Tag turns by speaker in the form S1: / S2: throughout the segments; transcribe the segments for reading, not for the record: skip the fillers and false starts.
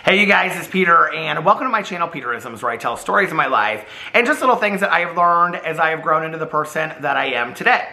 S1: Hey you guys, it's Peter, and welcome to my channel, Peterisms, where I tell stories of my life and just little things that I have learned as I have grown into the person that I am today.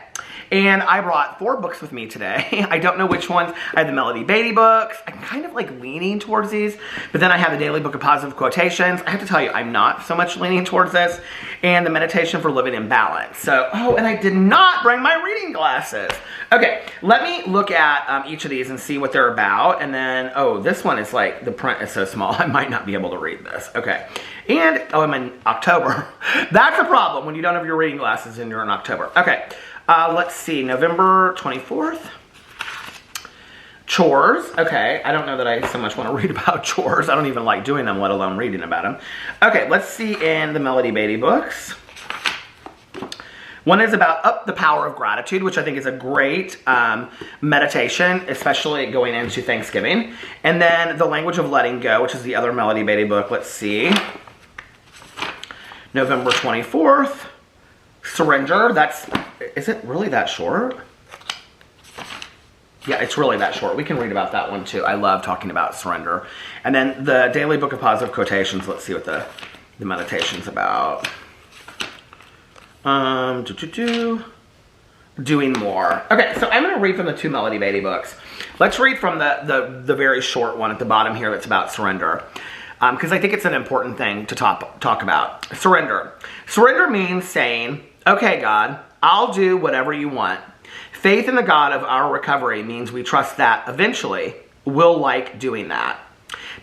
S1: And I brought 4 books with me today. I don't know which ones. I have the Melody Beatty books. I'm kind of like leaning towards these, but then I have the Daily Book of Positive Quotations. I have to tell you, I'm not so much leaning towards this, and the Meditation for Living in Balance. So, and I did not bring my reading glasses. Okay, let me look at each of these and see what they're about, and then, this one is like, the print is so small, I might not be able to read this. Okay, and, I'm in October. That's a problem when you don't have your reading glasses and you're in October. Okay. Let's see, November 24th. Chores. Okay, I don't know that I so much want to read about chores. I don't even like doing them, let alone reading about them. Okay, let's see in the Melody Beatty books. One is about Up the Power of Gratitude, which I think is a great meditation, especially going into Thanksgiving. And then The Language of Letting Go, which is the other Melody Beatty book. Let's see. November 24th. Syringer. Is it really that short? Yeah, it's really that short. We can read about that one too. I love talking about surrender. And then the Daily Book of Positive Quotations. Let's see what the meditation's about. Doing more. Okay, so I'm going to read from the 2 Melody Beatty books. Let's read from the very short one at the bottom here that's about surrender. Because I think it's an important thing to talk about. Surrender. Surrender means saying, okay, God, I'll do whatever you want. Faith in the God of our recovery means we trust that eventually we'll like doing that.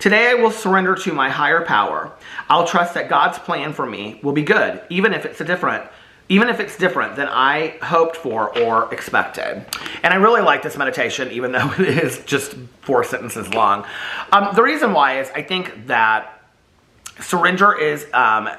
S1: Today I will surrender to my higher power. I'll trust that God's plan for me will be good, even if it's different than I hoped for or expected. And I really like this meditation, even though it is just 4 sentences long. The reason why is I think that surrender is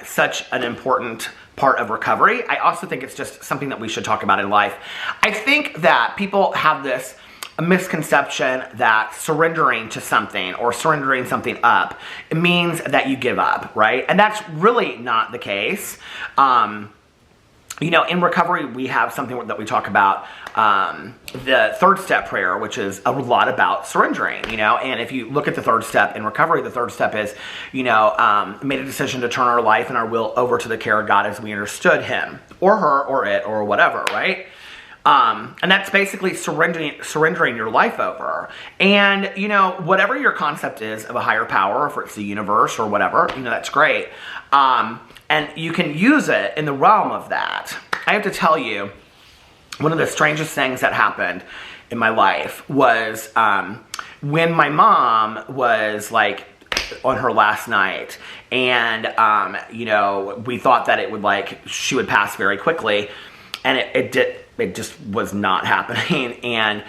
S1: such an important part of recovery. I also think it's just something that we should talk about in life. I think that people have this misconception that surrendering to something or surrendering something up means that you give up, right? And that's really not the case. In recovery, we have something that we talk about, the 3rd step prayer, which is a lot about surrendering, and if you look at the 3rd step in recovery, the 3rd step is, made a decision to turn our life and our will over to the care of God as we understood him, or her, or it, or whatever, right? And that's basically surrendering your life over. And, whatever your concept is of a higher power, if it's the universe or whatever, that's great. And you can use it in the realm of that. I have to tell you, one of the strangest things that happened in my life was when my mom was like on her last night, and we thought that it would she would pass very quickly, and it just was not happening. And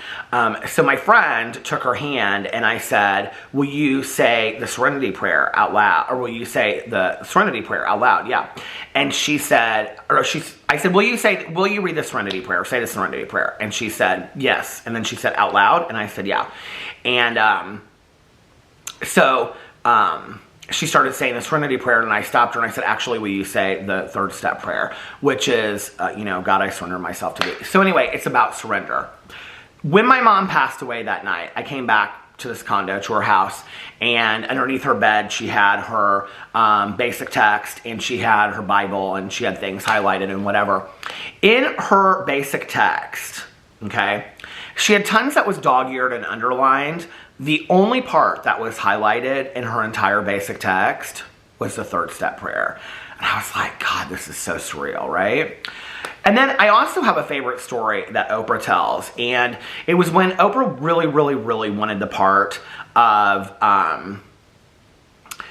S1: so my friend took her hand and I said, will you say the serenity prayer out loud? Or will you say the serenity prayer out loud? Yeah. And she said, I said, will you read the serenity prayer? Say the serenity prayer. And she said, yes. And then she said out loud. And I said, yeah. And she started saying the serenity prayer, and I stopped her and I said, actually, will you say the 3rd step prayer, which is, God, I surrender myself to thee. So anyway, it's about surrender. When my mom passed away that night, I came back to this condo, to her house, and underneath her bed, she had her basic text, and she had her Bible, and she had things highlighted and whatever. In her basic text, okay, she had tons that was dog-eared and underlined. The only part that was highlighted in her entire basic text was the 3rd step prayer. And I was like, God, this is so surreal, right? And then I also have a favorite story that Oprah tells. And it was when Oprah really, really, really wanted the part of,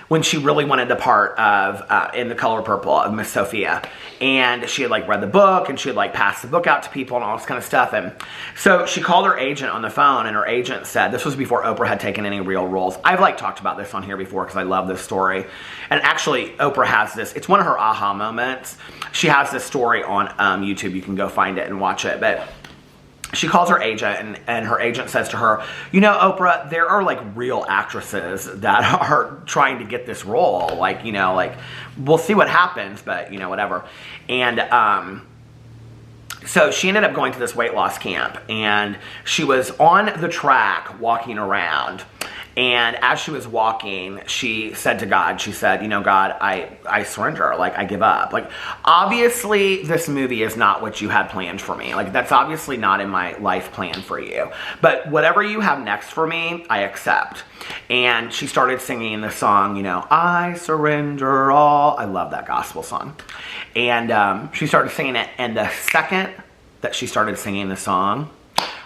S1: when she really wanted the part of In the Color Purple of Miss Sophia. And she had read the book, and she had passed the book out to people and all this kind of stuff. And so she called her agent on the phone, and her agent said, this was before Oprah had taken any real roles. I've talked about this on here before because I love this story. And actually, Oprah has this, it's one of her aha moments. She has this story on YouTube. You can go find it and watch it. But she calls her agent, and her agent says to her, Oprah, there are real actresses that are trying to get this role. We'll see what happens, but whatever. And so she ended up going to this weight loss camp, and she was on the track walking around. And as she was walking, she said to God, she said, God, I surrender. Like, I give up. Like, obviously, this movie is not what you had planned for me. Like, that's obviously not in my life plan for you. But whatever you have next for me, I accept. And she started singing the song, I surrender all. I love that gospel song. And she started singing it. And the second that she started singing the song,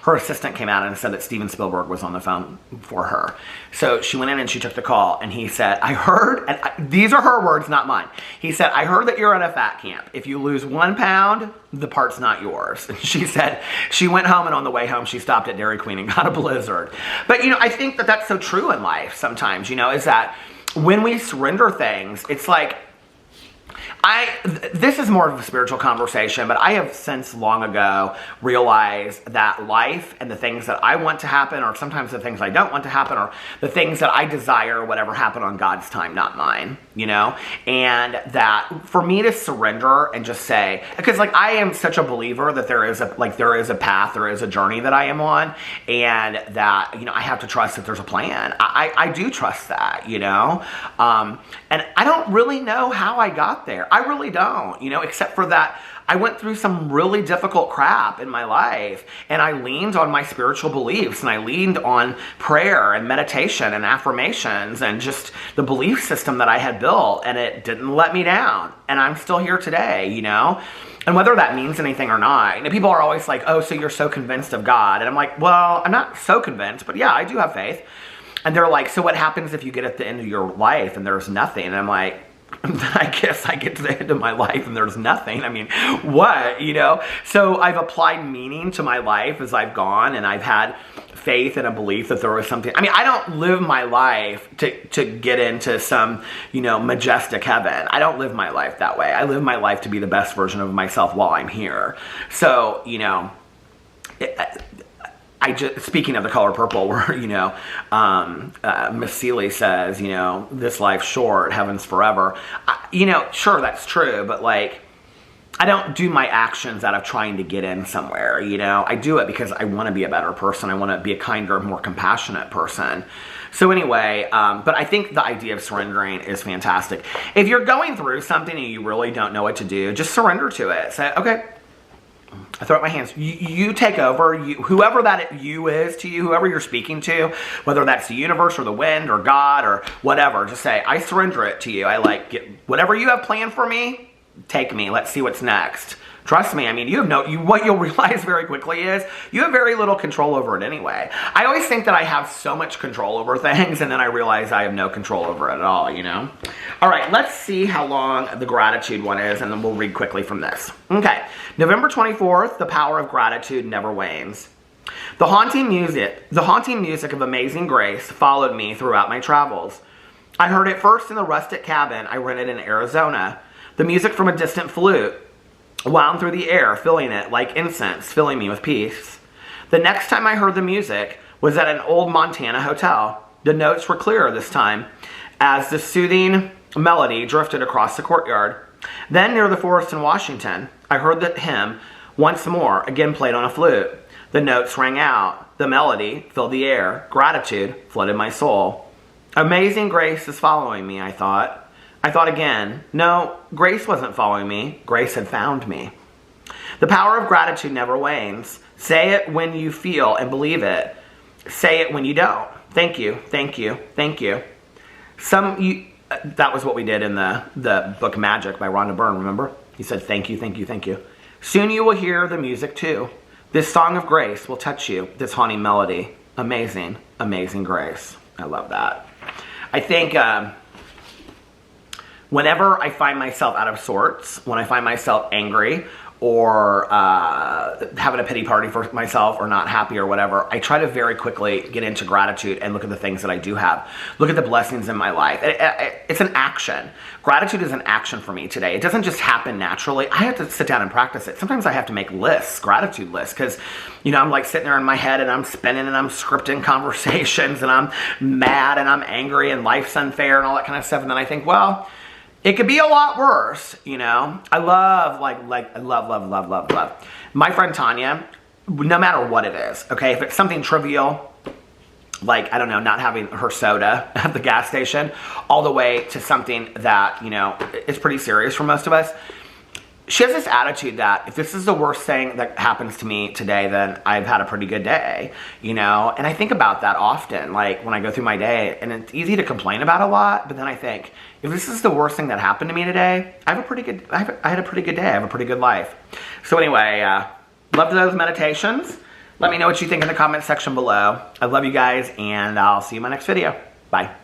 S1: her assistant came out and said that Steven Spielberg was on the phone for her. So she went in and she took the call, and he said, I heard, and these are her words, not mine. He said, I heard that you're at a fat camp. If you lose 1 pound, the part's not yours. And she said she went home, and on the way home, she stopped at Dairy Queen and got a Blizzard. But, I think that that's so true in life sometimes, is that when we surrender things, it's like, this is more of a spiritual conversation, but I have since long ago realized that life and the things that I want to happen, or sometimes the things I don't want to happen, or the things that I desire or whatever, happen on God's time, not mine, and that for me to surrender and just say, because I am such a believer that there is a path, there is a journey that I am on, and that, I have to trust that there's a plan. I do trust that, and I don't really know how I got there. I really don't, except for that I went through some really difficult crap in my life, and I leaned on my spiritual beliefs, and I leaned on prayer and meditation and affirmations and just the belief system that I had built, and it didn't let me down. And I'm still here today, And whether that means anything or not, people are always like, oh, so you're so convinced of God. And I'm like, well, I'm not so convinced, but yeah, I do have faith. And they're like, so what happens if you get at the end of your life and there's nothing? And I'm like, I guess I get to the end of my life and there's nothing. I mean, what, So I've applied meaning to my life as I've gone, and I've had faith and a belief that there was something. I mean, I don't live my life to get into some, majestic heaven. I don't live my life that way. I live my life to be the best version of myself while I'm here. So, speaking of the color purple, where, Miss Seeley says, this life's short, heaven's forever. Sure, that's true, but I don't do my actions out of trying to get in somewhere, I do it because I want to be a better person. I want to be a kinder, more compassionate person. So anyway, but I think the idea of surrendering is fantastic. If you're going through something and you really don't know what to do, just surrender to it. Say, okay, I throw up my hands. You take over. Whoever that you is to you, whoever you're speaking to, whether that's the universe or the wind or God or whatever, just say, I surrender it to you. Whatever you have planned for me, take me. Let's see what's next. Trust me. I mean, what you'll realize very quickly is you have very little control over it anyway. I always think that I have so much control over things, and then I realize I have no control over it at all, All right, let's see how long the gratitude one is, and then we'll read quickly from this. Okay, November 24th, the power of gratitude never wanes. The haunting music of Amazing Grace followed me throughout my travels. I heard it first in the rustic cabin I rented in Arizona. The music from a distant flute wound through the air, filling it like incense, filling me with peace. The next time I heard the music was at an old Montana hotel. The notes were clearer this time, as the soothing melody drifted across the courtyard. Then, near the forest in Washington, I heard the hymn once more, again played on a flute. The notes rang out. The melody filled the air. Gratitude flooded my soul. Amazing Grace is following me, I thought. I thought again, no, Grace wasn't following me. Grace had found me. The power of gratitude never wanes. Say it when you feel and believe it. Say it when you don't. Thank you, thank you, thank you. That was what we did in the book Magic by Rhonda Byrne, remember? He said, thank you, thank you, thank you. Soon you will hear the music too. This song of grace will touch you, this haunting melody. Amazing, amazing grace. I love that. I think whenever I find myself out of sorts, when I find myself angry or having a pity party for myself or not happy or whatever, I try to very quickly get into gratitude and look at the things that I do have. Look at the blessings in my life. It's an action. Gratitude is an action for me today. It doesn't just happen naturally. I have to sit down and practice it. Sometimes I have to make lists, gratitude lists, because, I'm like sitting there in my head and I'm spinning and I'm scripting conversations and I'm mad and I'm angry and life's unfair and all that kind of stuff. And then I think, well, it could be a lot worse, I love, love. My friend Tanya, no matter what it is, okay, if it's something trivial, like, I don't know, not having her soda at the gas station, all the way to something that, you know, is pretty serious for most of us. She has this attitude that if this is the worst thing that happens to me today, then I've had a pretty good day, you know? And I think about that often, like when I go through my day, and it's easy to complain about a lot, but then I think, if this is the worst thing that happened to me today, I had a pretty good day, I have a pretty good life. So anyway, loved those meditations. Let me know what you think in the comment section below. I love you guys, and I'll see you in my next video. Bye.